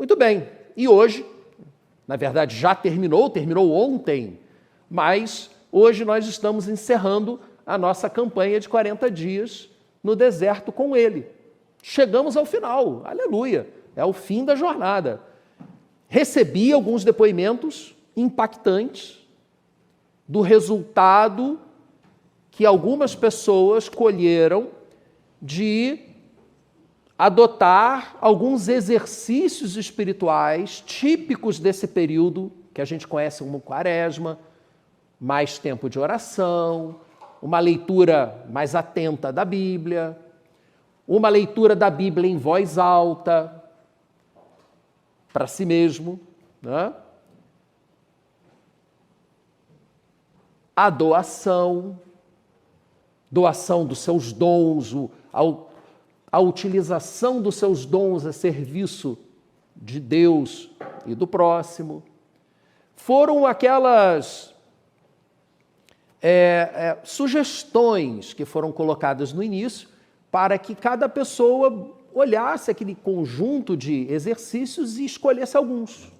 Muito bem, e hoje, na verdade já terminou ontem, mas hoje nós estamos encerrando a nossa campanha de 40 dias no deserto com ele. Chegamos ao final, aleluia, é o fim da jornada. Recebi alguns depoimentos impactantes do resultado que algumas pessoas colheram de adotar alguns exercícios espirituais típicos desse período que a gente conhece como quaresma, mais tempo de oração, uma leitura mais atenta da Bíblia, uma leitura da Bíblia em voz alta, para si mesmo, né? A doação dos seus dons, a utilização dos seus dons a serviço de Deus e do próximo. Foram aquelas sugestões que foram colocadas no início para que cada pessoa olhasse aquele conjunto de exercícios e escolhesse alguns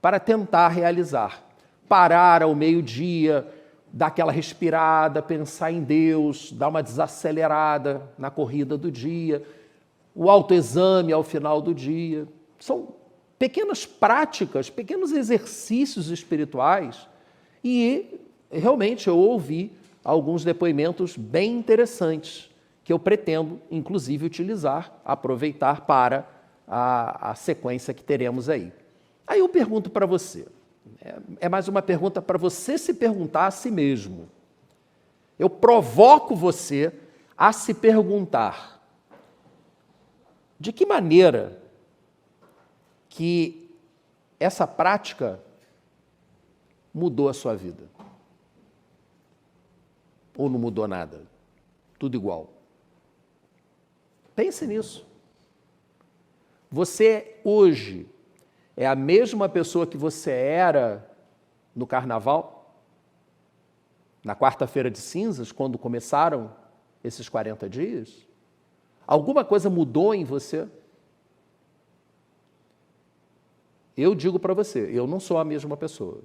para tentar realizar. Parar ao meio-dia, dar aquela respirada, pensar em Deus, dar uma desacelerada na corrida do dia, o autoexame ao final do dia. São pequenas práticas, pequenos exercícios espirituais e realmente eu ouvi alguns depoimentos bem interessantes que eu pretendo, inclusive, utilizar, aproveitar para a sequência que teremos aí. Aí eu pergunto para você, é mais uma pergunta para você se perguntar a si mesmo. Eu provoco você a se perguntar de que maneira que essa prática mudou a sua vida. Ou não mudou nada? Tudo igual. Pense nisso. Você hoje é a mesma pessoa que você era no carnaval? Na quarta-feira de cinzas, quando começaram esses 40 dias? Alguma coisa mudou em você? Eu digo para você, eu não sou a mesma pessoa.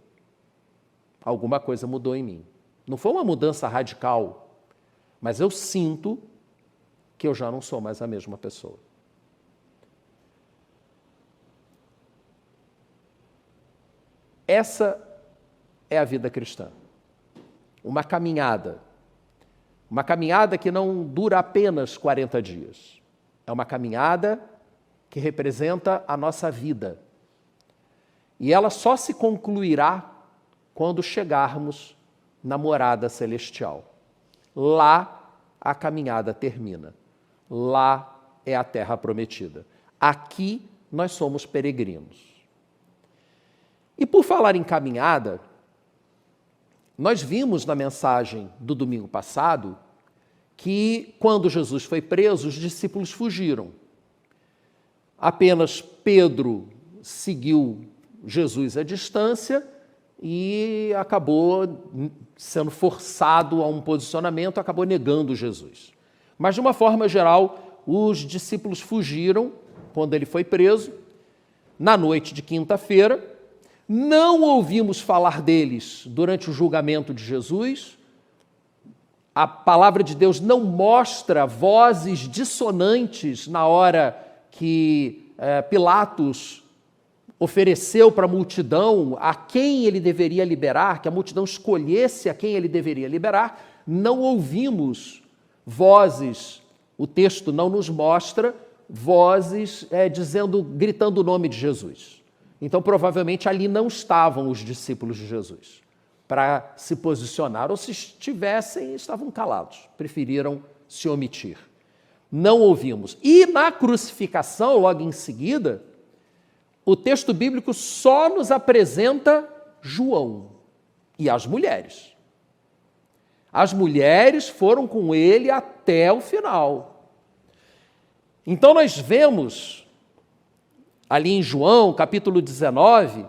Alguma coisa mudou em mim. Não foi uma mudança radical, mas eu sinto que eu já não sou mais a mesma pessoa. Essa é a vida cristã. Uma caminhada que não dura apenas 40 dias. É uma caminhada que representa a nossa vida. E ela só se concluirá quando chegarmos na morada celestial. Lá a caminhada termina. Lá é a terra prometida. Aqui nós somos peregrinos. E por falar em caminhada, nós vimos na mensagem do domingo passado que quando Jesus foi preso, os discípulos fugiram. Apenas Pedro seguiu Jesus à distância e acabou sendo forçado a um posicionamento, acabou negando Jesus. Mas, de uma forma geral, os discípulos fugiram quando ele foi preso. Na noite de quinta-feira, não ouvimos falar deles durante o julgamento de Jesus. A palavra de Deus não mostra vozes dissonantes na hora que Pilatos ofereceu para a multidão a quem ele deveria liberar, que a multidão escolhesse a quem ele deveria liberar. Não ouvimos vozes, o texto não nos mostra vozes gritando o nome de Jesus. Então, provavelmente, ali não estavam os discípulos de Jesus para se posicionar, ou se estivessem, estavam calados, preferiram se omitir. Não ouvimos. E na crucificação, logo em seguida, o texto bíblico só nos apresenta João e as mulheres. As mulheres foram com ele até o final. Então nós vemos ali em João, capítulo 19,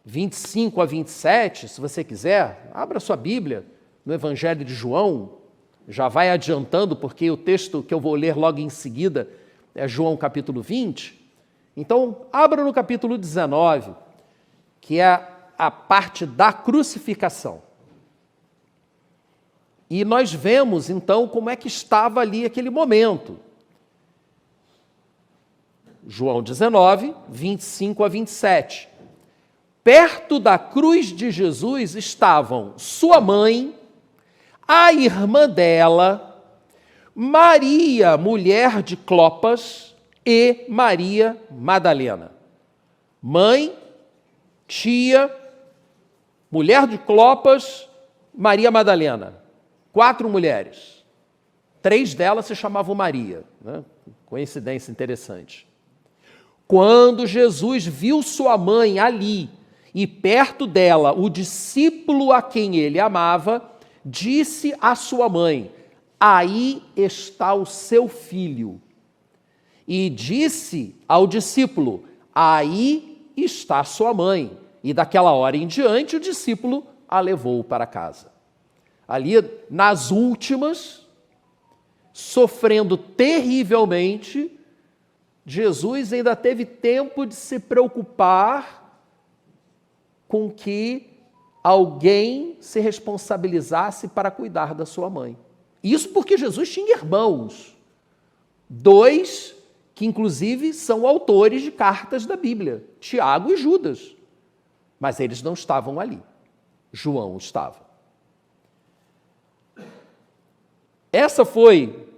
25 a 27, se você quiser, abra sua Bíblia no Evangelho de João, já vai adiantando, porque o texto que eu vou ler logo em seguida é João capítulo 20, Então, abra no capítulo 19, que é a parte da crucificação. E nós vemos, então, como é que estava ali aquele momento. João 19, 25 a 27. Perto da cruz de Jesus estavam sua mãe, a irmã dela, Maria, mulher de Clopas, e Maria Madalena. Mãe, tia, mulher de Clopas, Maria Madalena. 4 mulheres. 3 delas se chamavam Maria, né? Coincidência interessante. Quando Jesus viu sua mãe ali e perto dela o discípulo a quem ele amava, disse à sua mãe: aí está o seu filho. E disse ao discípulo: aí está sua mãe. E daquela hora em diante o discípulo a levou para casa. Ali nas últimas, sofrendo terrivelmente, Jesus ainda teve tempo de se preocupar com que alguém se responsabilizasse para cuidar da sua mãe. Isso porque Jesus tinha irmãos, 2 que inclusive são autores de cartas da Bíblia, Tiago e Judas, mas eles não estavam ali. João estava. Essa foi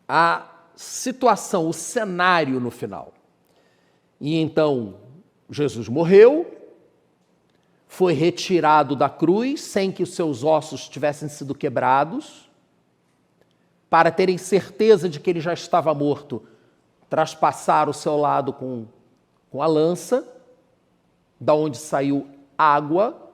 a situação, o cenário no final. E então Jesus morreu, foi retirado da cruz sem que os seus ossos tivessem sido quebrados. Para terem certeza de que ele já estava morto, traspassaram o seu lado com a lança, da onde saiu água.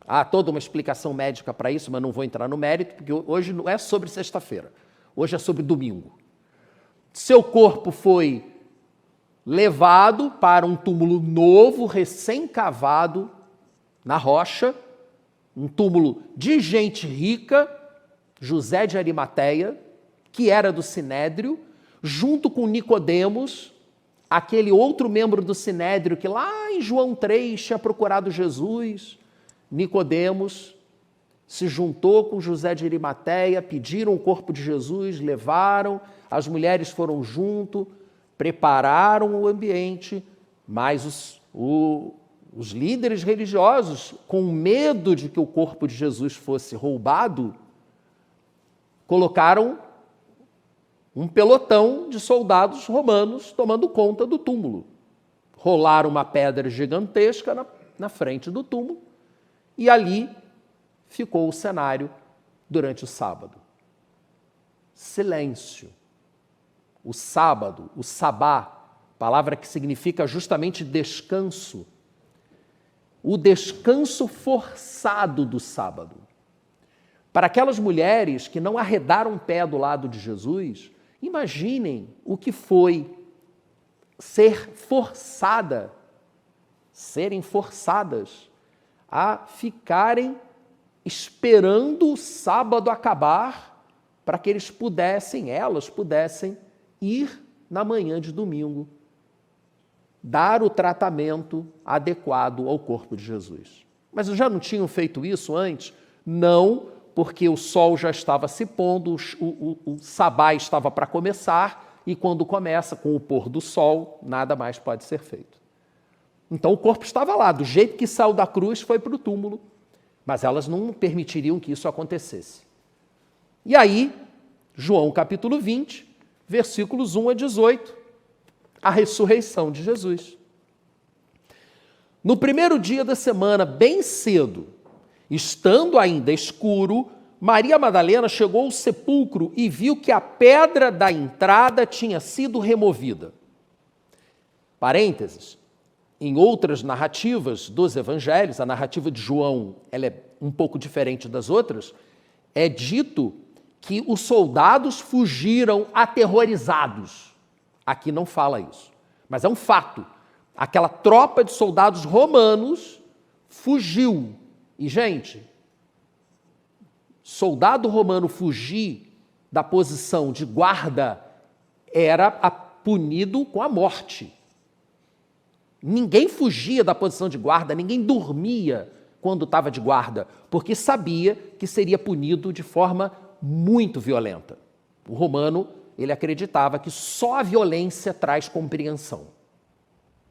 Há toda uma explicação médica para isso, mas não vou entrar no mérito, porque hoje não é sobre sexta-feira, hoje é sobre domingo. Seu corpo foi levado para um túmulo novo, recém-cavado na rocha, um túmulo de gente rica, José de Arimateia, que era do Sinédrio, junto com Nicodemos, aquele outro membro do Sinédrio que lá em João 3 tinha procurado Jesus. Nicodemos se juntou com José de Arimateia, pediram o corpo de Jesus, levaram, as mulheres foram junto, prepararam o ambiente, mas os líderes religiosos, com medo de que o corpo de Jesus fosse roubado, colocaram um pelotão de soldados romanos tomando conta do túmulo. Rolaram uma pedra gigantesca na frente do túmulo, e ali ficou o cenário durante o sábado. Silêncio. O sábado, o sabá, palavra que significa justamente descanso. O descanso forçado do sábado. Para aquelas mulheres que não arredaram pé do lado de Jesus, imaginem o que foi serem forçadas a ficarem esperando o sábado acabar para que elas pudessem ir na manhã de domingo, dar o tratamento adequado ao corpo de Jesus. Mas já não tinham feito isso antes? Não, porque o sol já estava se pondo, o sabá estava para começar, e quando começa com o pôr do sol, nada mais pode ser feito. Então o corpo estava lá, do jeito que saiu da cruz, foi para o túmulo, mas elas não permitiriam que isso acontecesse. E aí, João capítulo 20, versículos 1 a 18, a ressurreição de Jesus. No primeiro dia da semana, bem cedo, estando ainda escuro, Maria Madalena chegou ao sepulcro e viu que a pedra da entrada tinha sido removida. Parênteses. Em outras narrativas dos evangelhos, a narrativa de João ela é um pouco diferente das outras, é dito que os soldados fugiram aterrorizados. Aqui não fala isso, mas é um fato. Aquela tropa de soldados romanos fugiu. E, gente, soldado romano fugir da posição de guarda era punido com a morte. Ninguém fugia da posição de guarda, ninguém dormia quando estava de guarda, porque sabia que seria punido de forma muito violenta. O romano, ele acreditava que só a violência traz compreensão.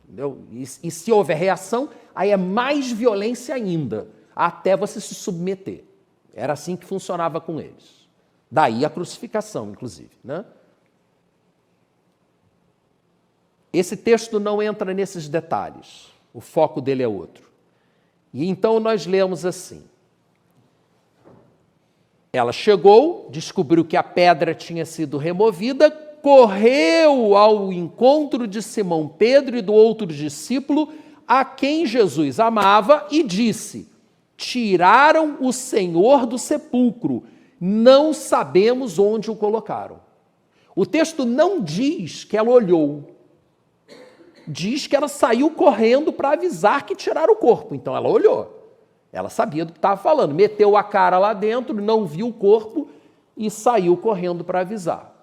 Entendeu? E se houver reação, aí é mais violência ainda, até você se submeter. Era assim que funcionava com eles. Daí a crucificação, inclusive, né? Esse texto não entra nesses detalhes, o foco dele é outro. E então nós lemos assim: ela chegou, descobriu que a pedra tinha sido removida, correu ao encontro de Simão Pedro e do outro discípulo, a quem Jesus amava, e disse: tiraram o Senhor do sepulcro, não sabemos onde o colocaram. O texto não diz que ela olhou, diz que ela saiu correndo para avisar que tiraram o corpo. Então ela olhou, ela sabia do que estava falando, meteu a cara lá dentro, não viu o corpo e saiu correndo para avisar.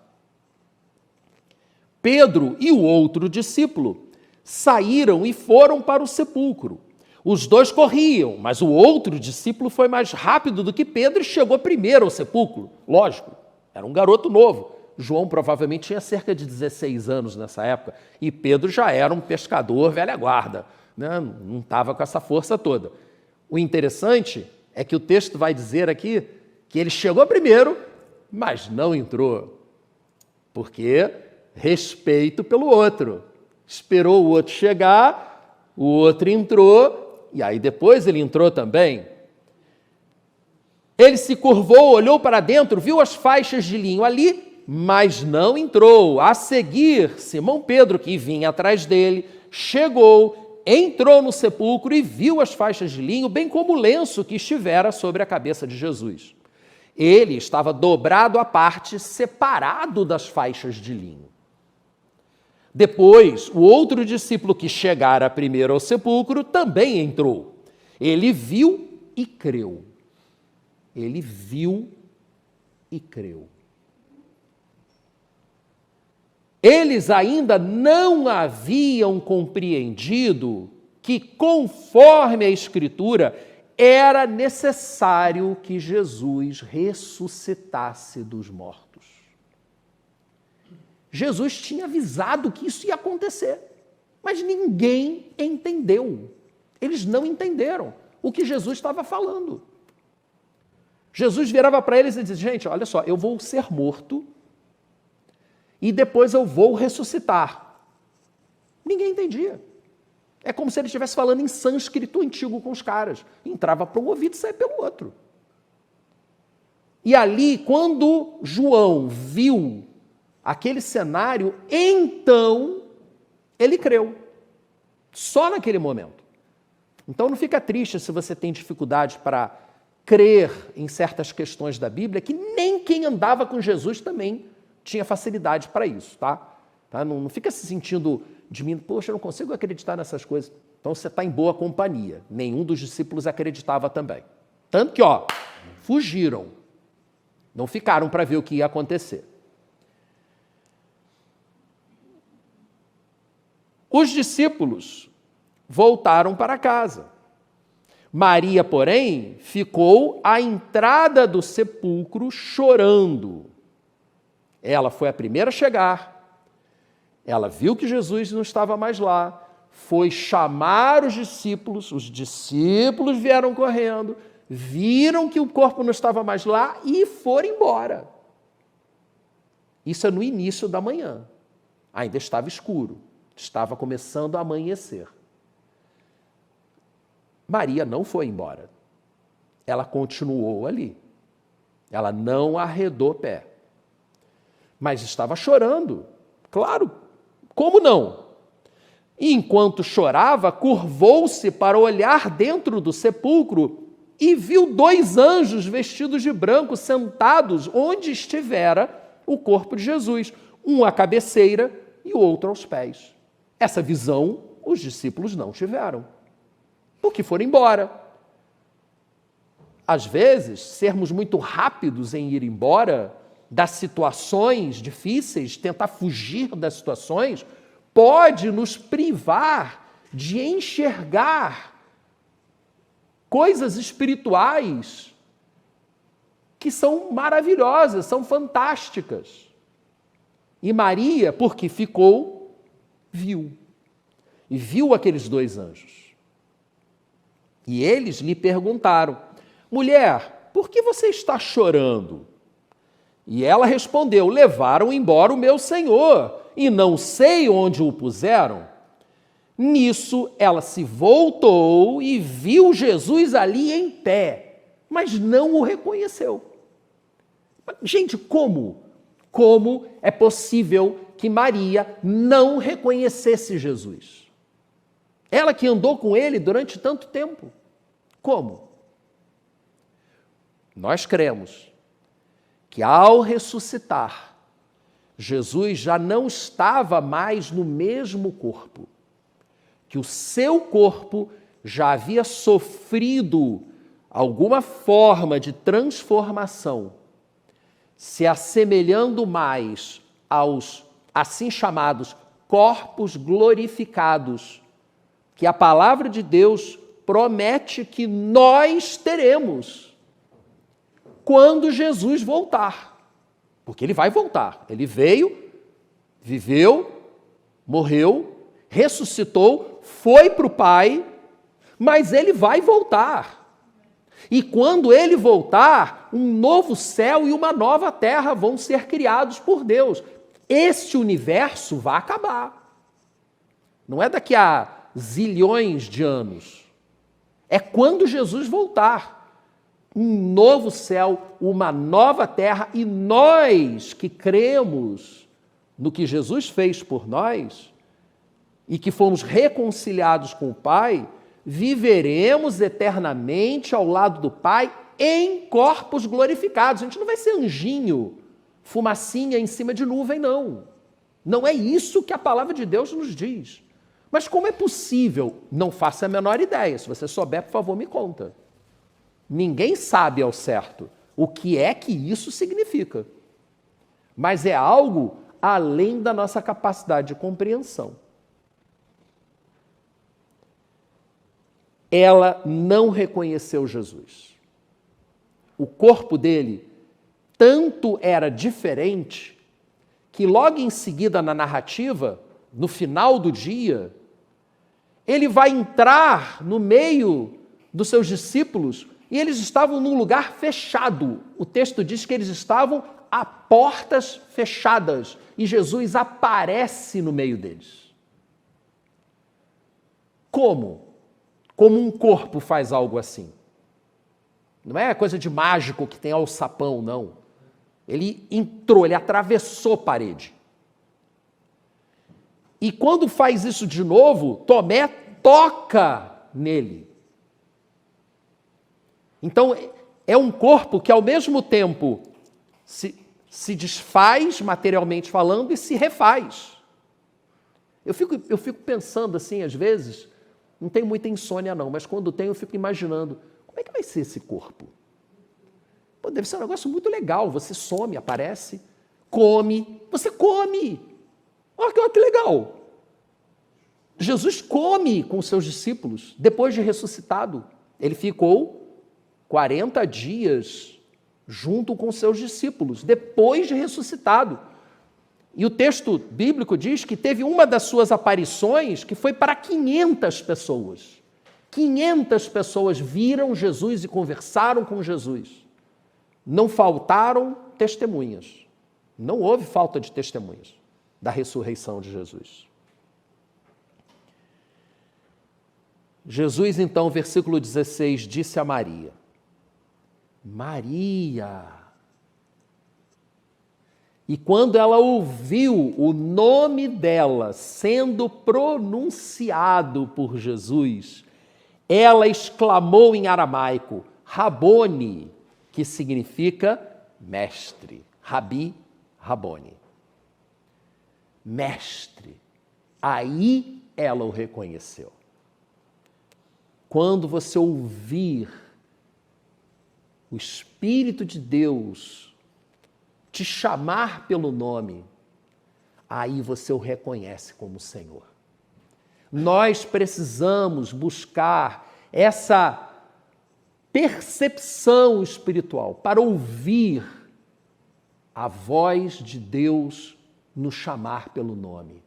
Pedro e o outro discípulo saíram e foram para o sepulcro. Os dois corriam, mas o outro discípulo foi mais rápido do que Pedro e chegou primeiro ao sepulcro. Lógico, era um garoto novo. João provavelmente tinha cerca de 16 anos nessa época, e Pedro já era um pescador velha guarda, né? Não estava com essa força toda. O interessante é que o texto vai dizer aqui que ele chegou primeiro, mas não entrou, porque respeito pelo outro. Esperou o outro chegar, o outro entrou, e aí depois ele entrou também. Ele se curvou, olhou para dentro, viu as faixas de linho ali, mas não entrou. A seguir, Simão Pedro, que vinha atrás dele, chegou, entrou no sepulcro e viu as faixas de linho, bem como o lenço que estivera sobre a cabeça de Jesus. Ele estava dobrado à parte, separado das faixas de linho. Depois, o outro discípulo que chegara primeiro ao sepulcro também entrou. Ele viu e creu. Ele viu e creu. Eles ainda não haviam compreendido que, conforme a Escritura, era necessário que Jesus ressuscitasse dos mortos. Jesus tinha avisado que isso ia acontecer, mas ninguém entendeu. Eles não entenderam o que Jesus estava falando. Jesus virava para eles e dizia: gente, olha só, eu vou ser morto e depois eu vou ressuscitar. Ninguém entendia. É como se ele estivesse falando em sânscrito antigo com os caras. Entrava por um ouvido e saía pelo outro. E ali, quando João viu aquele cenário, então ele creu. Só naquele momento. Então não fica triste se você tem dificuldade para crer em certas questões da Bíblia, que nem quem andava com Jesus também tinha facilidade para isso, tá? Não fica se sentindo diminuindo, poxa, eu não consigo acreditar nessas coisas. Então você está em boa companhia. Nenhum dos discípulos acreditava também. Tanto que, fugiram. Não ficaram para ver o que ia acontecer. Os discípulos voltaram para casa. Maria, porém, ficou à entrada do sepulcro chorando. Ela foi a primeira a chegar. Ela viu que Jesus não estava mais lá, foi chamar os discípulos vieram correndo, viram que o corpo não estava mais lá e foram embora. Isso é no início da manhã. Ainda estava escuro, estava começando a amanhecer. Maria não foi embora. Ela continuou ali. Ela não arredou pé. Mas estava chorando. Claro, como não? E enquanto chorava, curvou-se para olhar dentro do sepulcro e viu 2 anjos vestidos de branco sentados onde estivera o corpo de Jesus, um à cabeceira e o outro aos pés. Essa visão os discípulos não tiveram, porque foram embora. Às vezes, sermos muito rápidos em ir embora das situações difíceis, tentar fugir das situações, pode nos privar de enxergar coisas espirituais que são maravilhosas, são fantásticas. E Maria, porque ficou, viu. E viu aqueles dois anjos. E eles lhe perguntaram: mulher, por que você está chorando? E ela respondeu: levaram embora o meu Senhor, e não sei onde o puseram. Nisso, ela se voltou e viu Jesus ali em pé, mas não o reconheceu. Gente, como? Como é possível que Maria não reconhecesse Jesus? Ela que andou com ele durante tanto tempo. Como? Nós cremos que ao ressuscitar, Jesus já não estava mais no mesmo corpo, que o seu corpo já havia sofrido alguma forma de transformação, se assemelhando mais aos assim chamados corpos glorificados, que a palavra de Deus promete que nós teremos quando Jesus voltar. Porque ele vai voltar. Ele veio, viveu, morreu, ressuscitou, foi para o Pai, mas ele vai voltar. E quando ele voltar, um novo céu e uma nova terra vão ser criados por Deus. Este universo vai acabar. Não é daqui a zilhões de anos. É quando Jesus voltar. Um novo céu, uma nova terra, e nós que cremos no que Jesus fez por nós e que fomos reconciliados com o Pai, viveremos eternamente ao lado do Pai em corpos glorificados. A gente não vai ser anjinho, fumacinha em cima de nuvem, não. Não é isso que a palavra de Deus nos diz. Mas como é possível? Não faço a menor ideia. Se você souber, por favor, me conta. Ninguém sabe ao certo o que é que isso significa. Mas é algo além da nossa capacidade de compreensão. Ela não reconheceu Jesus. O corpo dele tanto era diferente que logo em seguida na narrativa, no final do dia, ele vai entrar no meio dos seus discípulos e eles estavam num lugar fechado. O texto diz que eles estavam a portas fechadas e Jesus aparece no meio deles. Como? Como um corpo faz algo assim. Não é coisa de mágico que tem alçapão, não. Ele entrou, ele atravessou a parede. E quando faz isso de novo, Tomé toca nele. Então, é um corpo que ao mesmo tempo se desfaz materialmente falando e se refaz. Eu fico pensando assim, às vezes, não tenho muita insônia não, mas quando tenho eu fico imaginando, como é que vai ser esse corpo? Pô, deve ser um negócio muito legal, você some, aparece, come, você come. Olha que legal. Jesus come com os seus discípulos, depois de ressuscitado. Ele ficou 40 dias junto com seus discípulos, depois de ressuscitado. E o texto bíblico diz que teve uma das suas aparições que foi para 500 pessoas. 500 pessoas viram Jesus e conversaram com Jesus. Não faltaram testemunhas. Não houve falta de testemunhas da ressurreição de Jesus. Jesus, então, versículo 16, disse a Maria: Maria. E quando ela ouviu o nome dela sendo pronunciado por Jesus, ela exclamou em aramaico, Rabone, que significa mestre. Rabi, Rabone. Mestre. Aí ela o reconheceu. Quando você ouvir o Espírito de Deus te chamar pelo nome, aí você o reconhece como Senhor. Nós precisamos buscar essa percepção espiritual para ouvir a voz de Deus nos chamar pelo nome.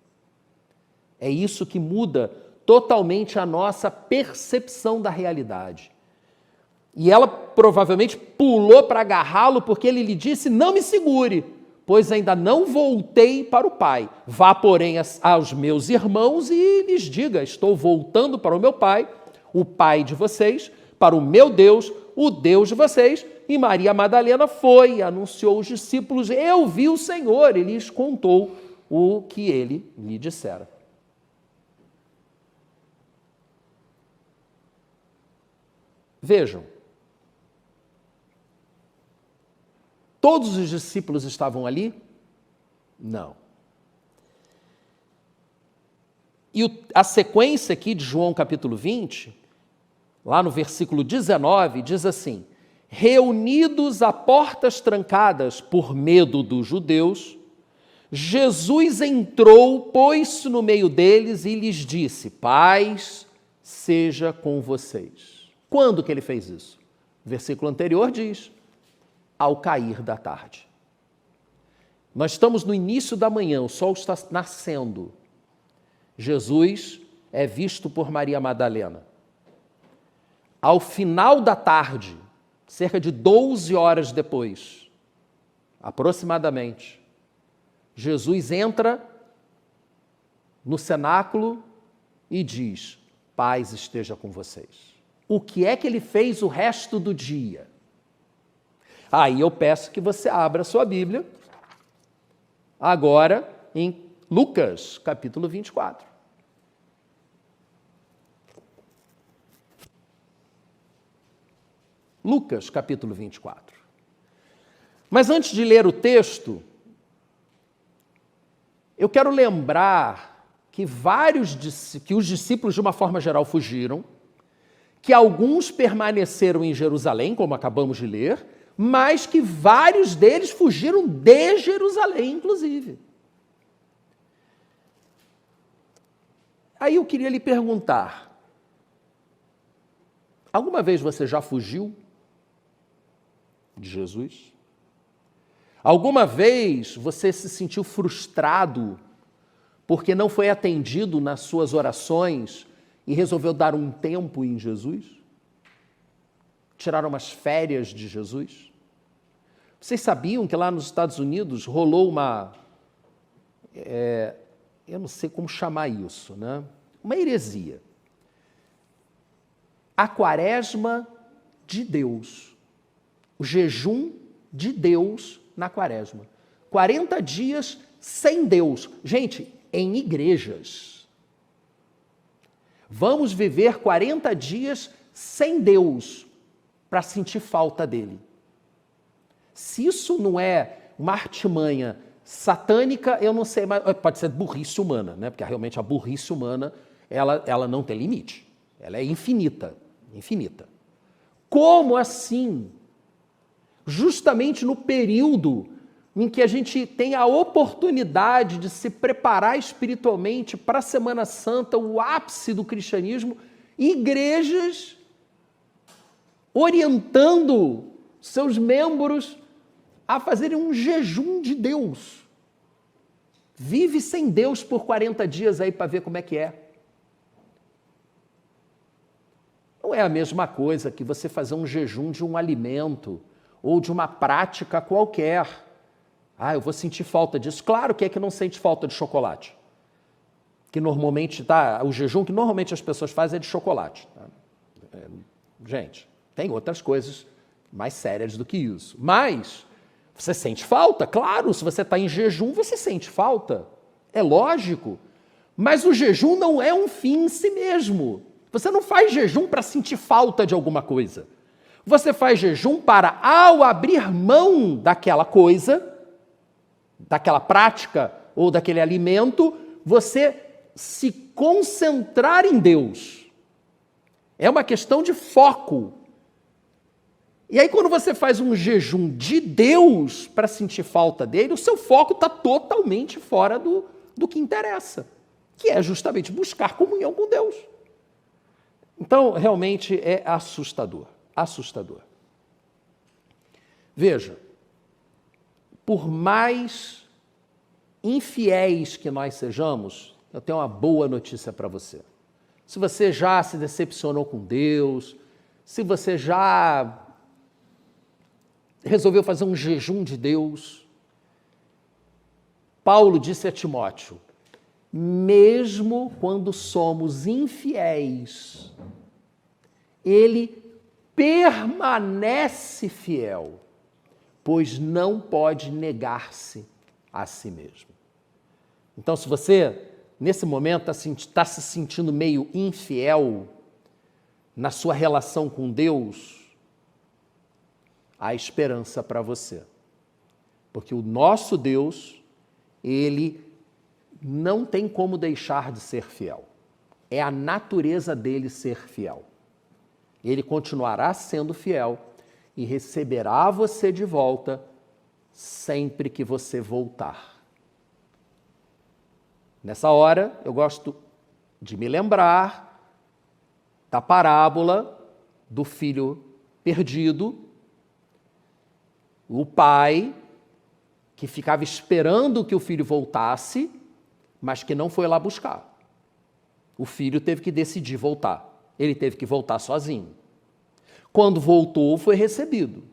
É isso que muda totalmente a nossa percepção da realidade. E ela provavelmente pulou para agarrá-lo porque ele lhe disse, não me segure, pois ainda não voltei para o Pai. Vá, porém, aos meus irmãos e lhes diga, estou voltando para o meu Pai, o Pai de vocês, para o meu Deus, o Deus de vocês. E Maria Madalena foi e anunciou aos discípulos, eu vi o Senhor, e lhes contou o que ele lhe dissera. Vejam, todos os discípulos estavam ali? Não. E a sequência aqui de João capítulo 20, lá no versículo 19, diz assim, reunidos a portas trancadas por medo dos judeus, Jesus entrou, pôs-se no meio deles e lhes disse, paz seja com vocês. Quando que ele fez isso? O versículo anterior diz, ao cair da tarde. Nós estamos no início da manhã, o sol está nascendo. Jesus é visto por Maria Madalena. Ao final da tarde, cerca de 12 horas depois, aproximadamente, Jesus entra no cenáculo e diz, paz esteja com vocês. O que é que ele fez o resto do dia? Aí eu peço que você abra a sua Bíblia, agora em Lucas, capítulo 24. Lucas, capítulo 24. Mas antes de ler o texto, eu quero lembrar que os discípulos, de uma forma geral, fugiram, que alguns permaneceram em Jerusalém, como acabamos de ler, mas que vários deles fugiram de Jerusalém, inclusive. Aí eu queria lhe perguntar, alguma vez você já fugiu de Jesus? Alguma vez você se sentiu frustrado porque não foi atendido nas suas orações e resolveu dar um tempo em Jesus? Tirar umas férias de Jesus? Vocês sabiam que lá nos Estados Unidos rolou eu não sei como chamar isso, né? Uma heresia. A quaresma de Deus. O jejum de Deus na quaresma. 40 dias sem Deus. Gente, em igrejas. Vamos viver 40 dias sem Deus para sentir falta dele. Se isso não é uma artimanha satânica, eu não sei, mas pode ser burrice humana, né? Porque realmente a burrice humana, ela não tem limite. Ela é infinita, infinita. Como assim? Justamente no período em que a gente tem a oportunidade de se preparar espiritualmente para a Semana Santa, o ápice do cristianismo, igrejas orientando seus membros a fazerem um jejum de Deus. Vive sem Deus por 40 dias aí para ver como é que é. Não é a mesma coisa que você fazer um jejum de um alimento ou de uma prática qualquer. Ah, eu vou sentir falta disso. Claro que é que não sente falta de chocolate. Que normalmente, o jejum que normalmente as pessoas fazem é de chocolate. Tá? Gente, tem outras coisas mais sérias do que isso. Mas você sente falta? Claro, se você está em jejum, você sente falta. É lógico. Mas o jejum não é um fim em si mesmo. Você não faz jejum para sentir falta de alguma coisa. Você faz jejum para, ao abrir mão daquela coisa, daquela prática ou daquele alimento, você se concentrar em Deus. É uma questão de foco. E aí, quando você faz um jejum de Deus para sentir falta dele, o seu foco está totalmente fora do que interessa, que é justamente buscar comunhão com Deus. Então, realmente é assustador, assustador. Veja, por mais infiéis que nós sejamos, eu tenho uma boa notícia para você. Se você já se decepcionou com Deus, se você já resolveu fazer um jejum de Deus, Paulo disse a Timóteo, mesmo quando somos infiéis, ele permanece fiel, pois não pode negar-se a si mesmo. Então, se você, nesse momento, está se sentindo meio infiel na sua relação com Deus, há esperança para você. Porque o nosso Deus, ele não tem como deixar de ser fiel. É a natureza dele ser fiel. Ele continuará sendo fiel e receberá você de volta sempre que você voltar. Nessa hora, eu gosto de me lembrar da parábola do filho perdido, o pai que ficava esperando que o filho voltasse, mas que não foi lá buscar. O filho teve que decidir voltar. Ele teve que voltar sozinho. Quando voltou, foi recebido.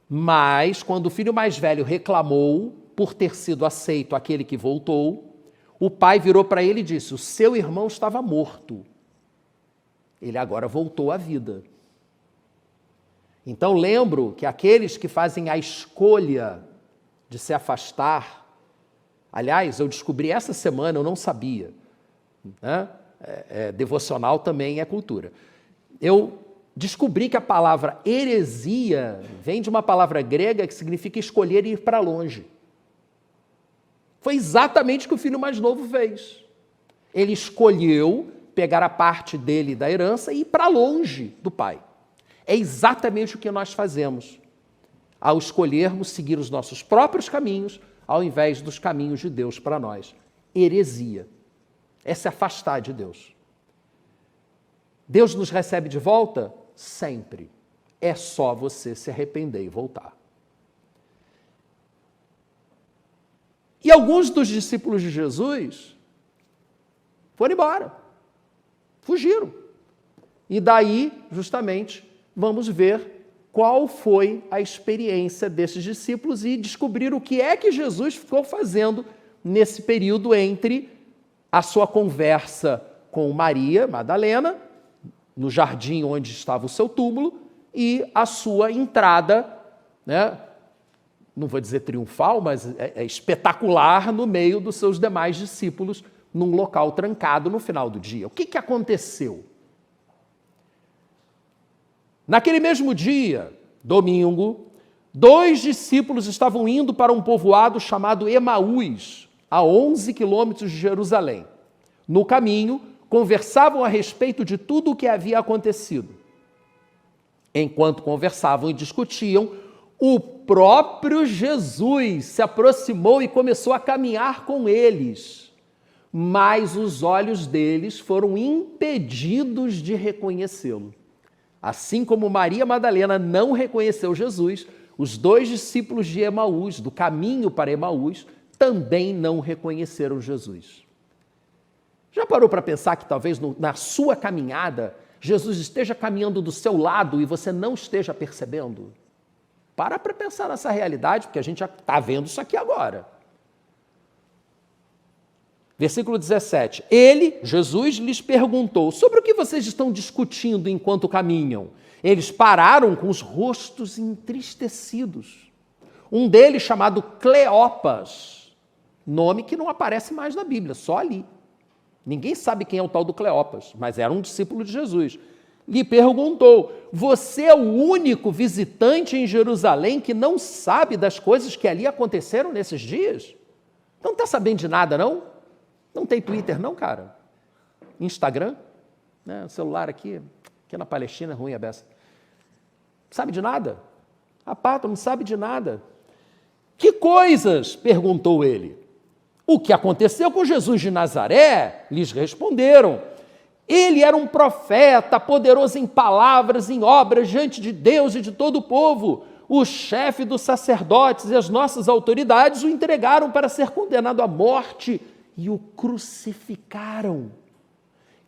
Mas, quando o filho mais velho reclamou por ter sido aceito aquele que voltou, o pai virou para ele e disse, o seu irmão estava morto. Ele agora voltou à vida. Então, lembro que aqueles que fazem a escolha de se afastar, aliás, eu descobri essa semana, eu não sabia, né? Devocional também é cultura. Eu descobri que a palavra heresia vem de uma palavra grega que significa escolher ir para longe. Foi exatamente o que o filho mais novo fez. Ele escolheu pegar a parte dele da herança e ir para longe do pai. É exatamente o que nós fazemos ao escolhermos seguir os nossos próprios caminhos ao invés dos caminhos de Deus para nós. Heresia. É se afastar de Deus. Deus nos recebe de volta? Sempre. É só você se arrepender e voltar. E alguns dos discípulos de Jesus foram embora. Fugiram. E daí, justamente, vamos ver qual foi a experiência desses discípulos e descobrir o que é que Jesus ficou fazendo nesse período entre a sua conversa com Maria Madalena, no jardim onde estava o seu túmulo, e a sua entrada, né, não vou dizer triunfal, mas é espetacular no meio dos seus demais discípulos, num local trancado no final do dia. O que aconteceu? Naquele mesmo dia, domingo, 2 discípulos estavam indo para um povoado chamado Emaús, a 11 quilômetros de Jerusalém. No caminho, conversavam a respeito de tudo o que havia acontecido. Enquanto conversavam e discutiam, o próprio Jesus se aproximou e começou a caminhar com eles, mas os olhos deles foram impedidos de reconhecê-lo. Assim como Maria Madalena não reconheceu Jesus, os 2 discípulos de Emaús, do caminho para Emaús, também não reconheceram Jesus. Já parou para pensar que talvez na sua caminhada, Jesus esteja caminhando do seu lado e você não esteja percebendo? Para pensar nessa realidade, porque a gente já está vendo isso aqui agora. Versículo 17. Ele, Jesus, lhes perguntou, sobre o que vocês estão discutindo enquanto caminham? Eles pararam com os rostos entristecidos. Um deles, chamado Cleopas, nome que não aparece mais na Bíblia, só ali. Ninguém sabe quem é o tal do Cleopas, mas era um discípulo de Jesus. Lhe perguntou, você é o único visitante em Jerusalém que não sabe das coisas que ali aconteceram nesses dias? Não está sabendo de nada, não? Não tem Twitter, não, cara? Instagram? Né? O celular aqui na Palestina é ruim a beça. Sabe de nada? A pátria não sabe de nada. Que coisas? Perguntou ele. O que aconteceu com Jesus de Nazaré? Lhes responderam. Ele era um profeta, poderoso em palavras, em obras, diante de Deus e de todo o povo. O chefe dos sacerdotes e as nossas autoridades o entregaram para ser condenado à morte e o crucificaram.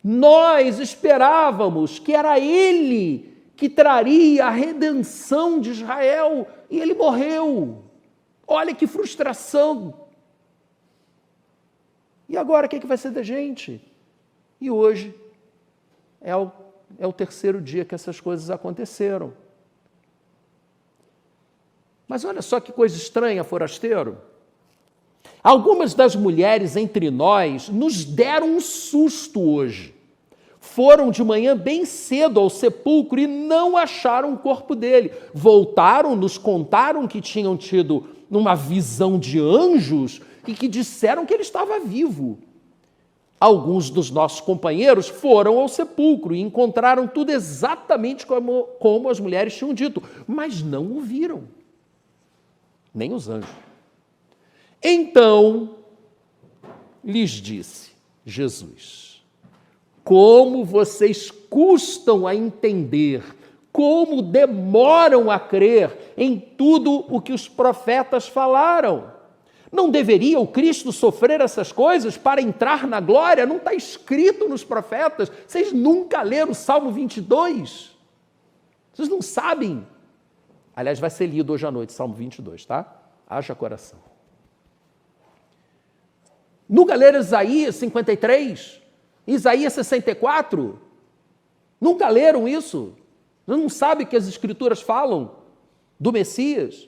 Nós esperávamos que era ele que traria a redenção de Israel e ele morreu. Olha que frustração. E agora o que vai ser da gente? E hoje é o terceiro dia que essas coisas aconteceram. Mas olha só que coisa estranha, forasteiro. Algumas das mulheres entre nós nos deram um susto hoje. Foram de manhã bem cedo ao sepulcro e não acharam o corpo dele. Voltaram, nos contaram que tinham tido uma visão de anjos e que disseram que ele estava vivo. Alguns dos nossos companheiros foram ao sepulcro e encontraram tudo exatamente como as mulheres tinham dito, mas não o viram. Nem os anjos. Então, lhes disse Jesus, como vocês custam a entender, como demoram a crer em tudo o que os profetas falaram. Não deveria o Cristo sofrer essas coisas para entrar na glória? Não está escrito nos profetas? Vocês nunca leram o Salmo 22? Vocês não sabem? Aliás, vai ser lido hoje à noite, Salmo 22, tá? Haja coração. Nunca leram Isaías 53? Isaías 64? Nunca leram isso? Não sabem o que as Escrituras falam do Messias?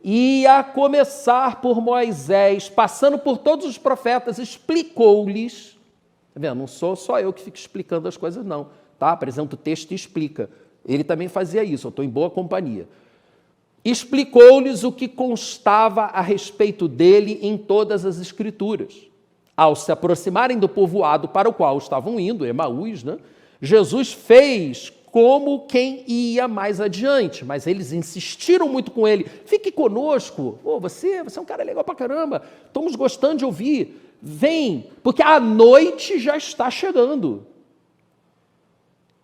E a começar por Moisés, passando por todos os profetas, explicou-lhes. Tá vendo? Não sou só eu que fico explicando as coisas, não. Tá? Apresenta o texto e explica. Ele também fazia isso, eu estou em boa companhia. Explicou-lhes o que constava a respeito dele em todas as Escrituras. Ao se aproximarem do povoado para o qual estavam indo, Emaús, né, Jesus fez como quem ia mais adiante, mas eles insistiram muito com ele. Fique conosco, você é um cara legal pra caramba, estamos gostando de ouvir, vem, porque a noite já está chegando.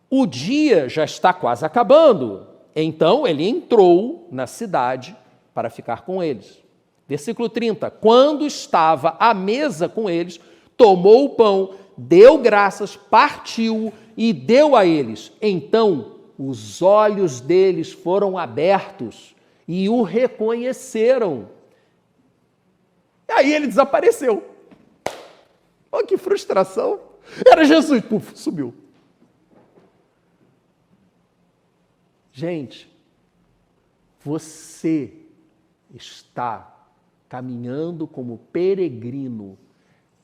O dia já está quase acabando. Então ele entrou na cidade para ficar com eles. Versículo 30. Quando estava à mesa com eles, tomou o pão, deu graças, partiu e deu a eles. Então os olhos deles foram abertos e o reconheceram. E aí ele desapareceu. Oh, que frustração. Era Jesus, puf, sumiu. Gente, você está caminhando como peregrino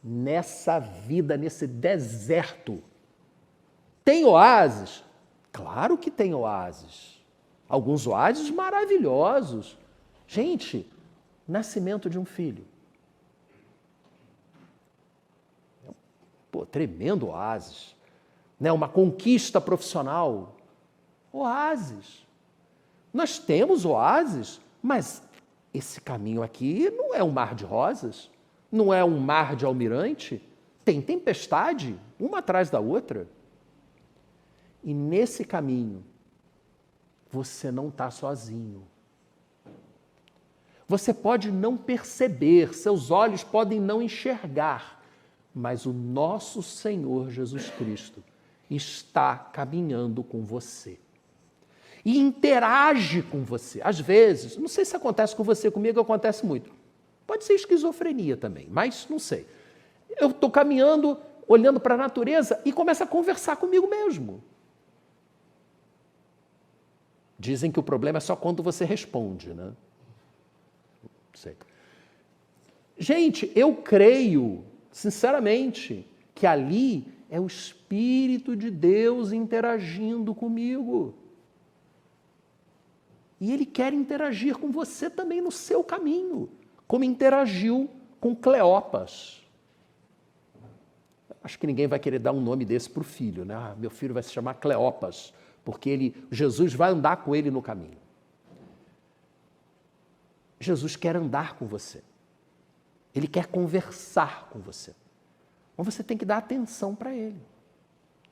nessa vida, nesse deserto. Tem oásis? Claro que tem oásis. Alguns oásis maravilhosos. Gente, nascimento de um filho. Pô, tremendo oásis. Né? Uma conquista profissional. Oásis. Nós temos oásis, mas esse caminho aqui não é um mar de rosas, não é um mar de almirante, tem tempestade, uma atrás da outra. E nesse caminho, você não está sozinho. Você pode não perceber, seus olhos podem não enxergar, mas o nosso Senhor Jesus Cristo está caminhando com você. E interage com você. Às vezes, não sei se acontece com você, comigo acontece muito. Pode ser esquizofrenia também, mas não sei. Eu estou caminhando, olhando para a natureza e começo a conversar comigo mesmo. Dizem que o problema é só quando você responde, né? Não sei. Gente, eu creio, sinceramente, que ali é o Espírito de Deus interagindo comigo. E Ele quer interagir com você também no seu caminho, como interagiu com Cleopas. Acho que ninguém vai querer dar um nome desse para o filho, né? Meu filho vai se chamar Cleopas, porque Jesus vai andar com ele no caminho. Jesus quer andar com você. Ele quer conversar com você. Mas você tem que dar atenção para ele.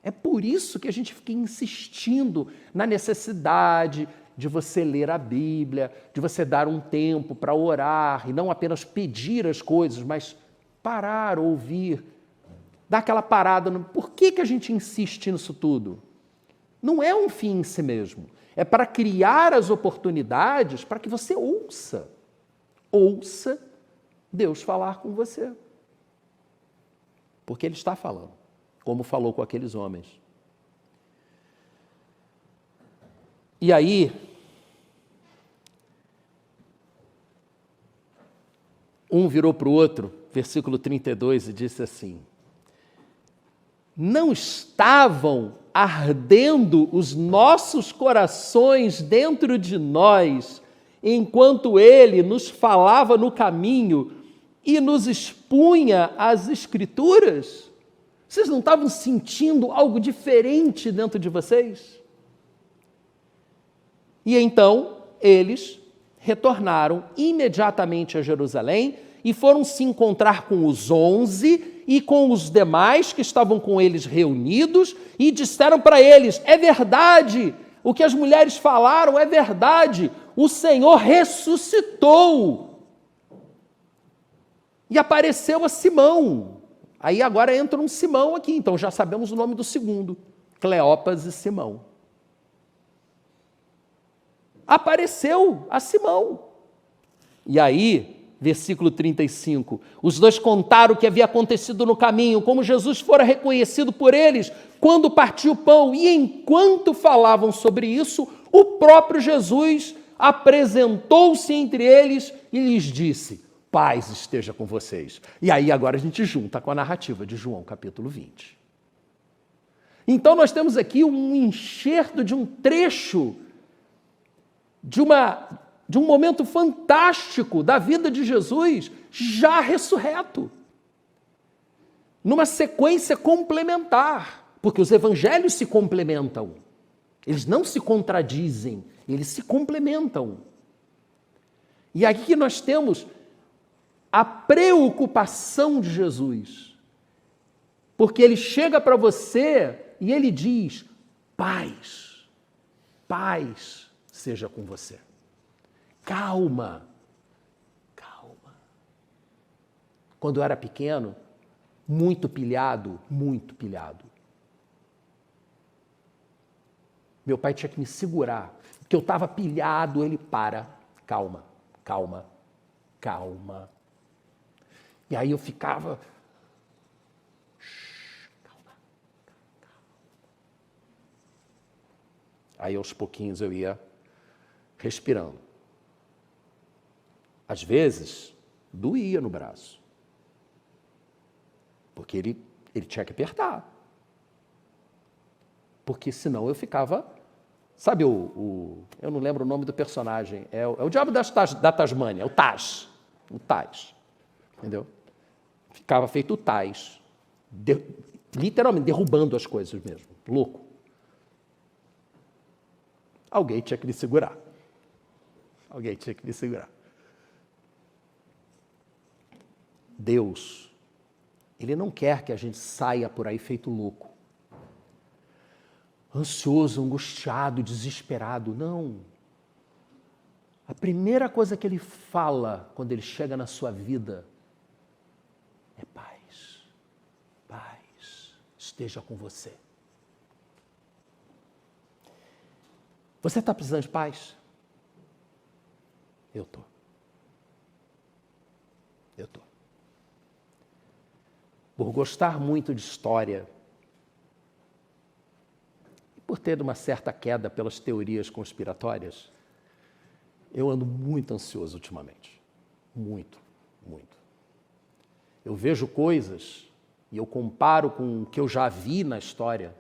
É por isso que a gente fica insistindo na necessidade de você ler a Bíblia, de você dar um tempo para orar, e não apenas pedir as coisas, mas parar, ouvir, dar aquela parada. Por que a gente insiste nisso tudo? Não é um fim em si mesmo. É para criar as oportunidades para que você ouça Deus falar com você. Porque Ele está falando, como falou com aqueles homens. E aí, um virou para o outro, versículo 32, e disse assim: não estavam ardendo os nossos corações dentro de nós, enquanto Ele nos falava no caminho e nos expunha as Escrituras? Vocês não estavam sentindo algo diferente dentro de vocês? E então, eles retornaram imediatamente a Jerusalém e foram se encontrar com os 11 e com os demais que estavam com eles reunidos e disseram para eles: é verdade, o que as mulheres falaram é verdade, o Senhor ressuscitou. E apareceu a Simão. Aí agora entra um Simão aqui, então já sabemos o nome do segundo, Cleopas e Simão. Apareceu a Simão. E aí, versículo 35, os dois contaram o que havia acontecido no caminho, como Jesus fora reconhecido por eles quando partiu o pão. E enquanto falavam sobre isso, o próprio Jesus apresentou-se entre eles e lhes disse: paz esteja com vocês. E aí agora a gente junta com a narrativa de João capítulo 20. Então nós temos aqui um enxerto de um trecho de um momento fantástico da vida de Jesus, já ressurreto, numa sequência complementar, porque os evangelhos se complementam, eles não se contradizem, eles se complementam. E aqui nós temos a preocupação de Jesus, porque ele chega para você e ele diz: paz seja com você. Calma. Quando eu era pequeno, muito pilhado, meu pai tinha que me segurar, porque eu estava pilhado, ele calma. E aí eu ficava... calma. Aí aos pouquinhos eu ia respirando. Às vezes, doía no braço, porque ele tinha que apertar. Porque senão eu ficava... Sabe eu não lembro o nome do personagem, é o diabo da Tasmânia, o Taz. Entendeu? Ficava feito o Taz, literalmente derrubando as coisas mesmo, louco. Alguém tinha que me segurar. Deus, Ele não quer que a gente saia por aí feito louco, ansioso, angustiado, desesperado. Não. A primeira coisa que Ele fala quando Ele chega na sua vida é paz. Paz esteja com você. Você está precisando de paz? Eu estou. Por gostar muito de história e por ter uma certa queda pelas teorias conspiratórias, eu ando muito ansioso ultimamente. Muito. Eu vejo coisas e eu comparo com o que eu já vi na história,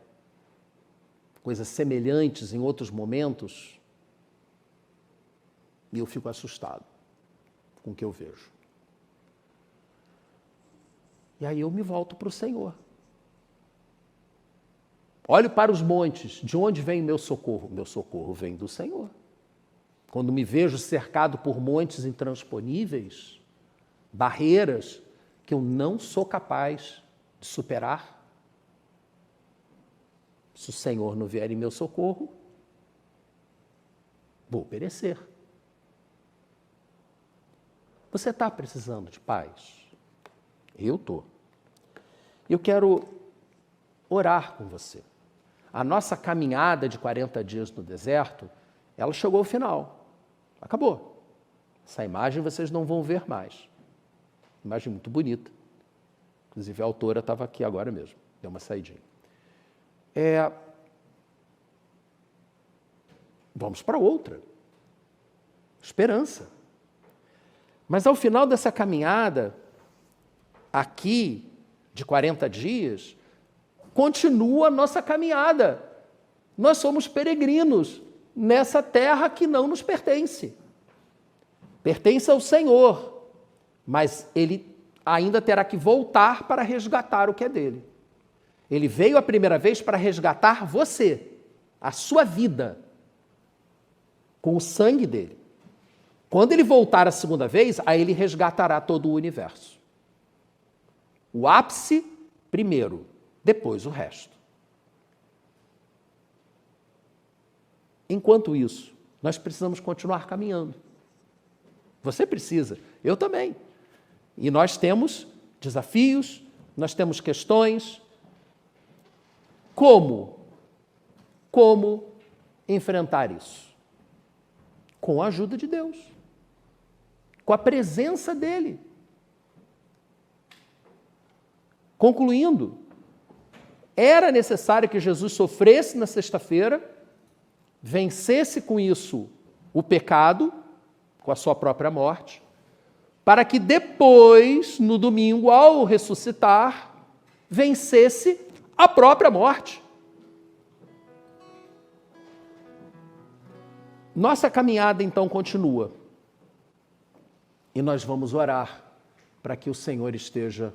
coisas semelhantes em outros momentos, e eu fico assustado com o que eu vejo. E aí eu me volto para o Senhor. Olho para os montes, de onde vem meu socorro? Meu socorro vem do Senhor. Quando me vejo cercado por montes intransponíveis, barreiras que eu não sou capaz de superar, se o Senhor não vier em meu socorro, vou perecer. Você está precisando de paz? Eu estou. Eu quero orar com você. A nossa caminhada de 40 dias no deserto, ela chegou ao final. Acabou. Essa imagem vocês não vão ver mais. Imagem muito bonita. Inclusive a autora estava aqui agora mesmo. Deu uma saidinha. Vamos para outra. Esperança. Mas ao final dessa caminhada, aqui, de 40 dias, continua a nossa caminhada. Nós somos peregrinos nessa terra que não nos pertence. Pertence ao Senhor, mas Ele ainda terá que voltar para resgatar o que é dele. Ele veio a primeira vez para resgatar você, a sua vida, com o sangue dele. Quando ele voltar a segunda vez, aí ele resgatará todo o universo. O ápice primeiro, depois o resto. Enquanto isso, nós precisamos continuar caminhando. Você precisa, eu também. E nós temos desafios, nós temos questões. Como enfrentar isso? Com a ajuda de Deus, com a presença dele. Concluindo, era necessário que Jesus sofresse na sexta-feira, vencesse com isso o pecado, com a sua própria morte, para que depois, no domingo, ao ressuscitar, vencesse a própria morte. Nossa caminhada, então, continua. E nós vamos orar para que o Senhor esteja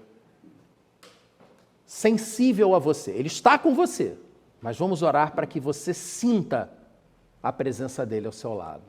sensível a você. Ele está com você, mas vamos orar para que você sinta a presença dele ao seu lado.